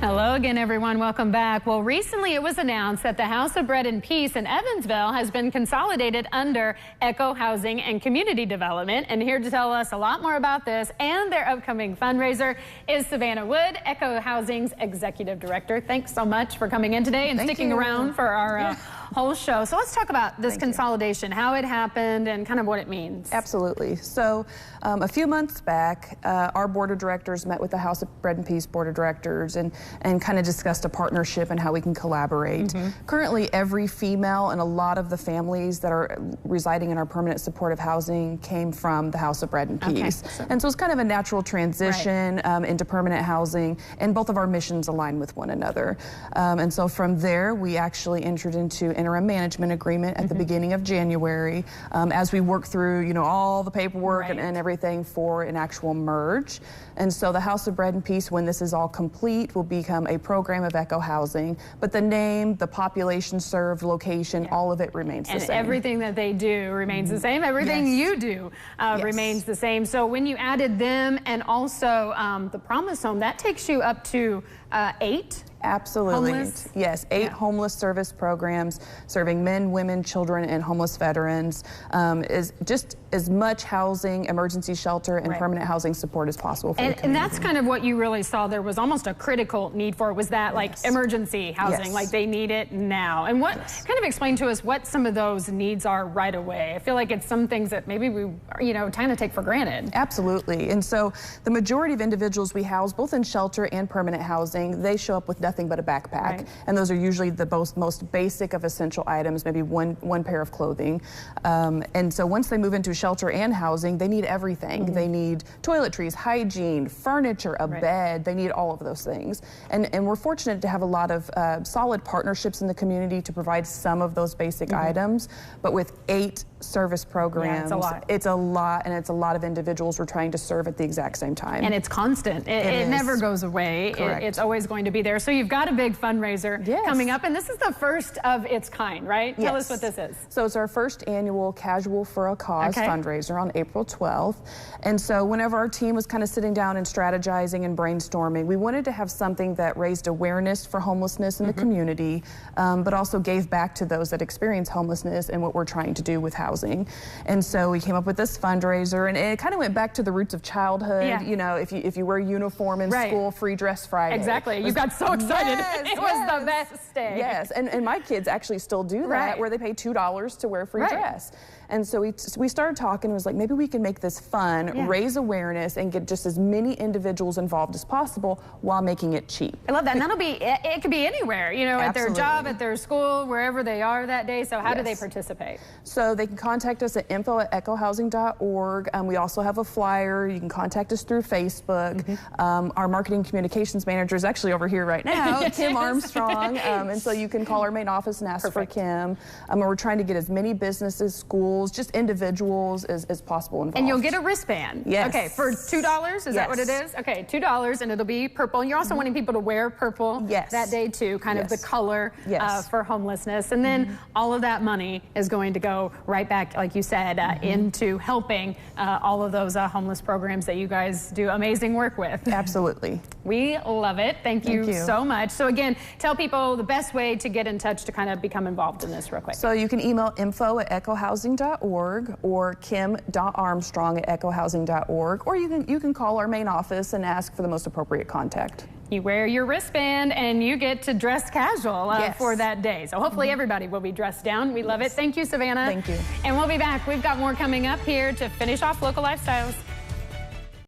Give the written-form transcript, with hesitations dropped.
Hello again, everyone. Welcome back. Well, recently it was announced that the House of Bread and Peace in Evansville has been consolidated under Echo Housing and Community Development. And here to tell us a lot more about this and their upcoming fundraiser is Savannah Wood, Echo Housing's Executive Director. Thanks so much for coming in today and sticking around for our whole show. So let's talk about this consolidation, how it happened, and kind of what it means. Absolutely. So a few months back, our board of directors met with the House of Bread and Peace board of directors and kind of discussed a partnership and how we can collaborate. Currently, every female and a lot of the families that are residing in our permanent supportive housing came from the House of Bread and Peace. And so it's kind of a natural transition into permanent housing, and both of our missions align with one another. And so from there, we actually entered into interim management agreement at the beginning of January as we work through, you know, all the paperwork and everything for an actual merge. And so the House of Bread and Peace, when this is all complete, will become a program of Echo Housing, but the name, the population served, location, all of it remains the same. And everything that they do remains the same. Everything you do remains the same. So when you added them and also the Promise Home, that takes you up to 8? Absolutely. Homeless? Yes, 8 homeless service programs serving men, women, children, and homeless veterans. Is just as much housing, emergency shelter, and permanent housing support as possible for the community. And that's kind of what you really saw. There was almost a critical need for it, was that like emergency housing, like they need it now. And what kind of explain to us what some of those needs are right away? I feel like it's some things that maybe we, you know, kind of take for granted. Absolutely. And so the majority of individuals we house, both in shelter and permanent housing, they show up with nothing but a backpack. And those are usually the most basic of essential items, maybe one pair of clothing. And so once they move into shelter and housing, they need everything. They need toiletries, hygiene, furniture, a bed. They need all of those things. And we're fortunate to have a lot of solid partnerships in the community to provide some of those basic items. But with 8 service programs, it's a lot, and it's a lot of individuals we're trying to serve at the exact same time. And it's constant. It never goes away. It's always going to be there. So you've got a big fundraiser coming up, and this is the first of its kind, right? Tell us what this is. So it's our first annual Casual for a Cause fundraiser on April 12th. And so whenever our team was kind of sitting down and strategizing and brainstorming, we wanted to have something that raised awareness for homelessness in the community, but also gave back to those that experience homelessness and what we're trying to do with housing. And so we came up with this fundraiser, and it kind of went back to the roots of childhood. You know, if you wear a uniform in school, free dress Friday. Exactly. You got so excited. It was the best day. Yes, and my kids actually still do that, where they pay $2 to wear a free dress. And so we started talking, and was like, maybe we can make this fun, raise awareness, and get just as many individuals involved as possible while making it cheap. I love that. And that'll be, it could be anywhere, you know, at their job, at their school, wherever they are that day. So how do they participate? So they can contact us at info@echohousing.org. We also have a flyer. You can contact us through Facebook. Our marketing communications manager is actually over here right now, Kim Armstrong. And so you can call our main office and ask for Kim. And we're trying to get as many businesses, schools, just individuals as possible involved. And you'll get a wristband. Okay, for $2, is that what it is? Okay, $2, and it'll be purple. And you're also wanting people to wear purple that day too, kind of the color for homelessness. And then all of that money is going to go right back, like you said, into helping all of those homeless programs that you guys do amazing work with. Absolutely. We love it. Thank you so much. So again, tell people the best way to get in touch to kind of become involved in this real quick. So you can email info@echohousing.org or kim.armstrong@echohousing.org, or you can call our main office and ask for the most appropriate contact. You wear your wristband and you get to dress casual for that day. So hopefully everybody will be dressed down. We love it. Thank you, Savannah. Thank you. And we'll be back. We've got more coming up here to finish off Local Lifestyles.